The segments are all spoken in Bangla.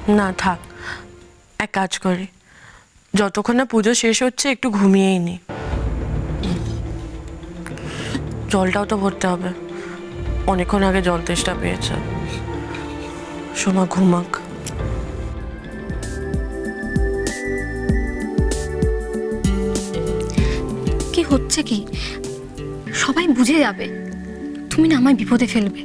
না থাক, এক কাজ করি, যতক্ষণ না পুজো শেষ হচ্ছে একটু ঘুমিয়েই নি। জলটাও তো ভরতে হবে, অনেকক্ষণ আগে জল তেষ্টা পেয়েছে। সোমা ঘুমাক। কি হচ্ছে কি? সবাই বুঝে যাবে তুমি না আমায় বিপদে ফেলবে।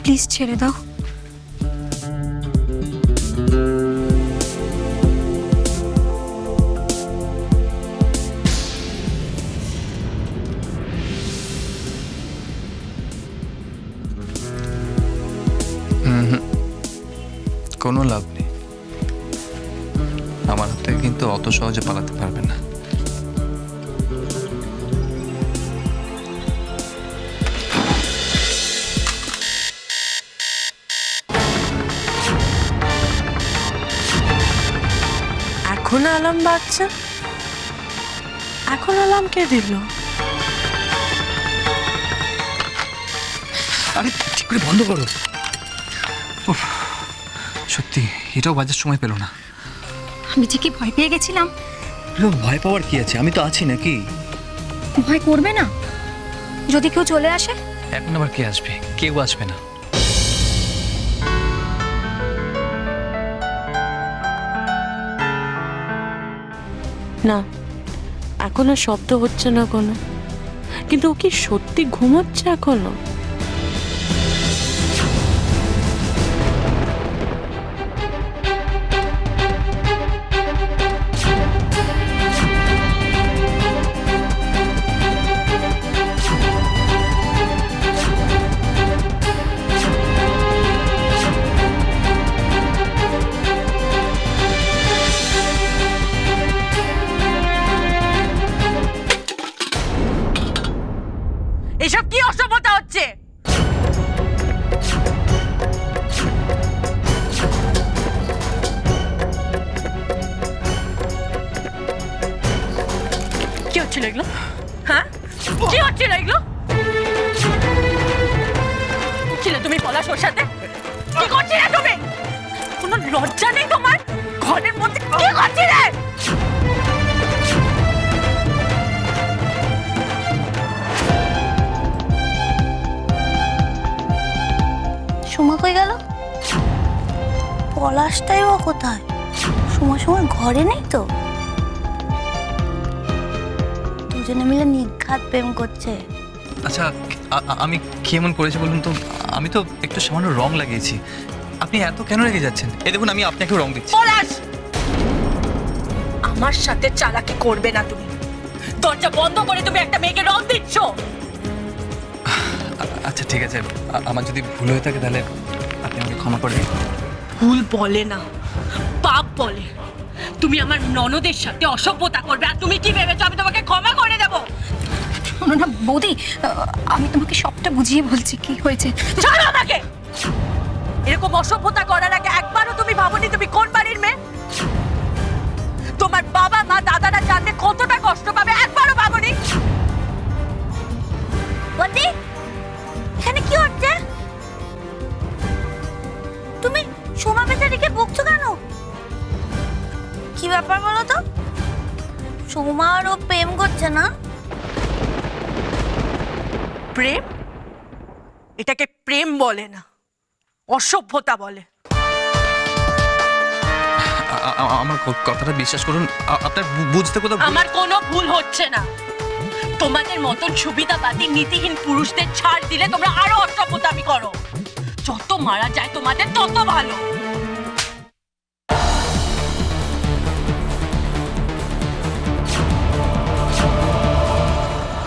প্লিজ ছেড়ে দাও। কোনো লাভ নেই, আমার হাত থেকে কিন্তু অত সহজে পালাতে পারবে না। এখন অ্যালার্ম বাজছে? এখন অ্যালার্ম কে দিল? আরে ঠিক করে বন্ধ করো। উফ, সত্যি এটাও বাজার সময় পেল না। আমি যে কি ভয় পেয়ে গেছিলাম। ভয় পাওয়ার কি আছে, আমি তো আছি নাকি? ভয় করবে না যদি কেউ চলে আসে? এখন আবার কে আসবে? কেউ আসবে না। না, এখন আর শব্দ হচ্ছে না কোনো, কিন্তু ও কি সত্যি ঘুমোচ্ছে এখনো? এসব কি অসভ্যতা হচ্ছে? কি হচ্ছিল এগুলো? হ্যাঁ, কি হচ্ছিল এগুলো? ছিলে তুমি পলাশ ওর সাথে? কি করছিলে তুমি? কোনো লজ্জা নেই তোমার? ঘরের মধ্যে কি করছিলে? সোমা কই গেল? পলাশটাই বা কোথায়? সোমা ঘরে নেই তো? দুজনে মিলে নিঘাত প্রেম করছে। আচ্ছা, আমি কি এমন করেছি বলুন তো? আমি তো একটু সামান্য রং লাগিয়েছি, আপনি এত কেন রেগে যাচ্ছেন? এই দেখুন, আমি আপনাকে রং দিচ্ছি। পলাশ, আমার সাথে চালাকি করবে না তুমি। দরজা বন্ধ করে তুমি একটা মেয়েকে রং দিচ্ছ। আচ্ছা ঠিক আছে, আমার যদি ভুল হয়ে থাকে তাহলে আপনি আমাকে ক্ষমা করে দিন। ভুল বলে না, পাপ বলে। তুমি আমার ননদের সাথে অসভ্যতা করবে আর তুমি কি ভেবেছো আমি তোমাকে ক্ষমা করে দেব? শোনো না বৌদি, আমি তোমাকে সবটা বুঝিয়ে বলছি কি হয়েছে। ছাড়ো আমাকে। এরকম অসভ্যতা করার আগে একবারও তুমি ভাবনি তুমি কোন বাড়ির মেয়ে? তোমার বাবা মা দাদারা জানলে কতটা কষ্ট পাবে একবারও ভাবনি? বদি, এখানে কি হচ্ছে? তুমি সোমা বেচারিকে বকছো কেন? কি ব্যাপার বলো তো? সোমা আর ও প্রেম করছে না? প্রেম? এটাকে প্রেম বলে না, অসভ্যতা বলে। আমার কথাটা বিশ্বাস করুন, আপনার বুঝতে কোথাও আমার কোনো ভুল হচ্ছে না। তোমাদের মতন সুবিধাবাদী নীতিহীন পুরুষদের ছাড় দিলে তোমরা আরো অসভ্যতামি করো। যত মারা যায় তোমাদের তত ভালো।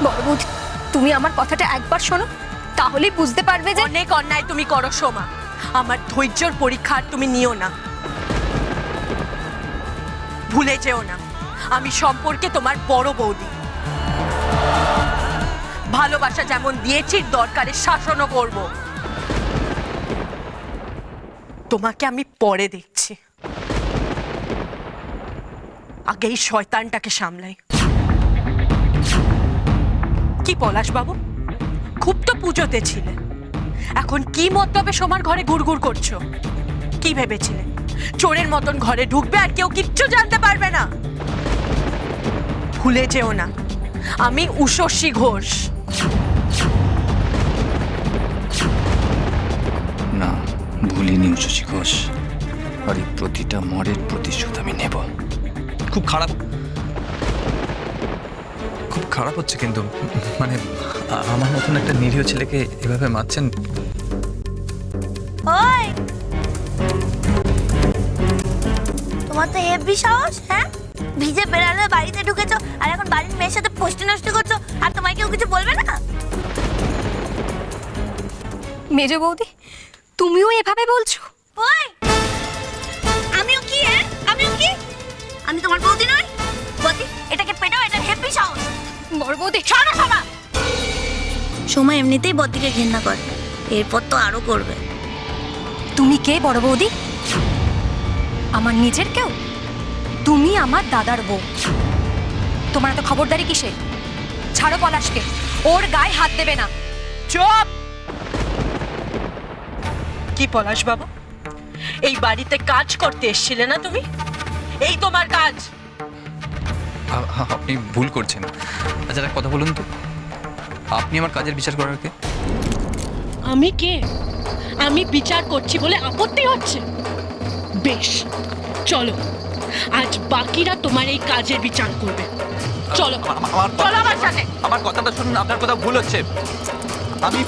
বড় বৌদি, তুমি আমার কথাটা একবার শোনো, তাহলেই বুঝতে পারবে যে অনেক অন্যায় তুমি করো সোমা। আমার ধৈর্যের পরীক্ষা আর তুমি নিও না। ভুলে যেও না আমি সম্পর্কে তোমার বড় বৌদি। ভালোবাসা যেমন দিয়েছি দরকারে শাসনও করব। তোমাকে আমি পরে দেখছি, আগে এই শয়তানটাকে সামলাই। কি পলাশ বাবু, খুব তো পুজোতে ছিলে, এখন কি মতলবে সোমার ঘরে গুড়গুড় করছো? কি ভেবেছিলে চোরের মতন ঘরে ঢুকবে আর কেউ কিচ্ছু জানতে পারবে না? ভুলে যেও না, আমি উষসী ঘোষ। না, ভুলিনি উষসী ঘোষ। আর এই প্রতিটা মরের প্রতিশোধ আমি নেব। খুব খারাপ হচ্ছে কিন্তু, মানে আমার মতন একটা নিরীহ ছেলেকে এভাবে মারছেন। ওই, তোমার তো হেভি সাহস, হ্যাঁ? ভিজে বেড়ালে বাড়িতে ঢুকেছো আর এখন বাড়ির মেয়ের সাথে ফষ্টি নষ্ট করছো, আর তোমায় কেউ কিছু বলবে না? মেজ বৌদি, তুমিও এভাবে বলছো? ওই, আমিও কি? আমিও কি? আমি তোমার বৌদি নই? বৌদি, এটাকে পেটাও, এটা হেভি সাহস। বড় বৌদি, ছাড়ো সোমা। সোমা এমনিতেই বদ্দিকে ঘৃণা করে, এরপর তো আরো করবে। তুমি কে বড় বৌদি? আমার নিজের কেউ? তুমি আমার দাদার বউ। তোমার এত খবরদারি কিসে? ছাড়ো পলাশকে, ওর গায়ে হাত দেবে না। চুপ! কি পলাশ বাবু, এই বাড়িতে কাজ করতে এসেছিলে না তুমি? এই তোমার কাজ? আপনি ভুল করছেন। আচ্ছা, একটা কথা বলুন তো, আপনি আমার কাজের বিচার করার কে? আমি কে? আমি বিচার করছি বলে আপত্তি হচ্ছে? বেশ, চলো, আজ বাকিরা তোমার এই কাজের বিচার করবে। চলো চলো আমার সাথে। আমার কথাটা শুনুন, আপনার কথা ভুল হচ্ছে। আমি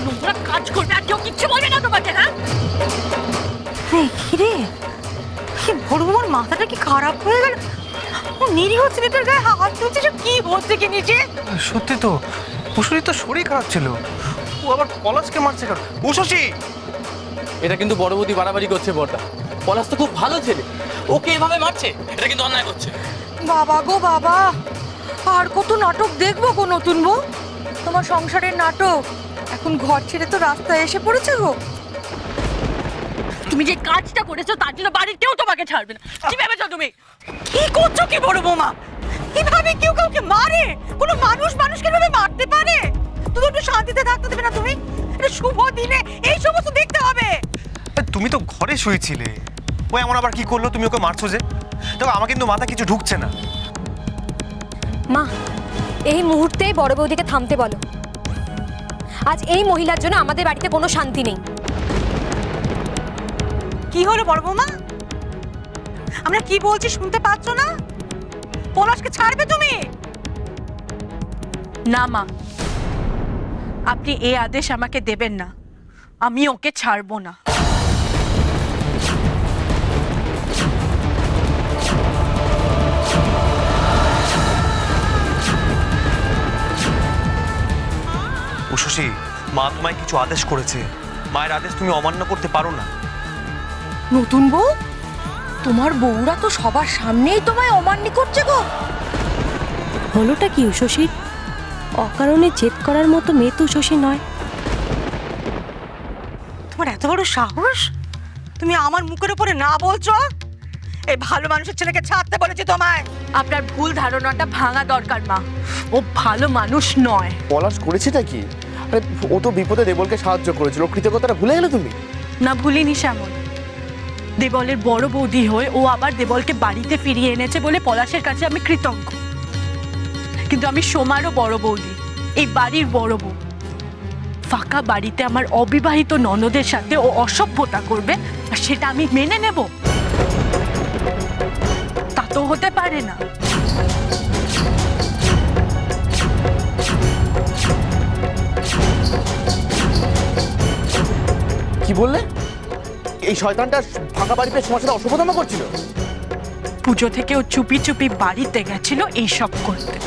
নোংরা কাজ করবে আর কেউ কিচ্ছু বলবে না তোমাকে, হ্যাঁ? কিরে, কি বড় বড় মাথাটা কি খারাপ হয়ে গেল? ও নিরীহ ছেলেটার গায়ে হাত তুলছে, সব কি হচ্ছে কি নিচে? সত্যি তো, উষসীর তো শরীর খারাপ ছিল, ও আবার পলাশকে মারছে কেন? উষসী! এটা কিন্তু বড় বৌদি বাড়াবাড়ি করছে বড়দা। পলাশ তো খুব ভালো ছেলে, ওকে এভাবে মারছে, এটা কিন্তু অন্যায় করছে। বাবা গো বাবা, আর কত নাটক দেখবো গো নতুন বউ? তোমার সংসারের নাটক এখন ঘর ছেড়ে তো রাস্তায় এসে পড়েছে গো। তুমি যে কাজটা করেছো তার জন্য বাড়ির কেউ তোমাকে ছাড়বে না। কি ভেবেছো তুমি? কি করছো কি বড় বৌমা? কিভাবে কেউ কাউকে মারে? কোনো মানুষ মানুষকে এভাবে মারতে পারে? তুমি একটু শান্তিতে থাকতে দেবে না তুমি? এটা শুভ দিনে এই সমস্ত দেখতে হবে? তুমি তো ঘরে শুয়েছিলে, ও এমন আবার কি করলো তুমি ওকে মারছো যে? দেখো, আমার কিন্তু মাথা কিছু ঢুকছে না। মা, এই মুহূর্তে বড় বৌদিকে থামতে বলো। আজ এই মহিলার জন্য আমাদের বাড়িতে কোনো শান্তি নেই। কি হলো বড় বৌমা? আমরা কি বলছি শুনতে পাচ্ছ না? পলাশকে ছাড়বে তুমি? না মা, আপনি এই আদেশ আমাকে দেবেন না। আমি ওকে ছাড়বো না। উষসী, মা তোমায় কিছু আদেশ করেছে, মায়ের আদেশ তুমি অমান্য করতে পারো না। নতুন বউ, তোমার বউরা তো সবার সামনেই তোমায় অমান্য করছে গো। হলোটা কি উষসীর? অকারণে জেদ করার মতো মেয়ে তো উষসী নয়। তোমার এত বড় সাহস, তুমি আমার মুখের উপরে না বলছো? এই ভালো মানুষের ছেলেকে ছাড়তে বলেছি তোমায়। আপনার ভুল ধারণাটা ভাঙা দরকার মা। ও ভালো মানুষ নয়। পলাশ করেছেটা কি? আরে ও তো বিপদে দেবলকে সাহায্য করেছিল, কৃতজ্ঞতাটা ভুলে গেলে তুমি? না, ভুলিনি শ্যামল। দেবলের বড় বৌদি হয়ে ও আবার দেবলকে বাড়িতে ফিরিয়ে এনেছে বলে পলাশের কাছে আমি কৃতজ্ঞ। কিন্তু আমি সোমারও বড় বৌদি, এই বাড়ির বড় বউ। ফাঁকা বাড়িতে আমার অবিবাহিত ননদের সাথে ও অসভ্যতা করবে আর সেটা আমি মেনে নেব? তা তো হতে পারে না। কি বললে? এই শয়তানটা ফাঁকা বাড়িতে তোমার সাথে অসভ্যতামা করছিল? পুজো থেকে ও চুপি চুপি বাড়িতে গেছিল এইসব করতে।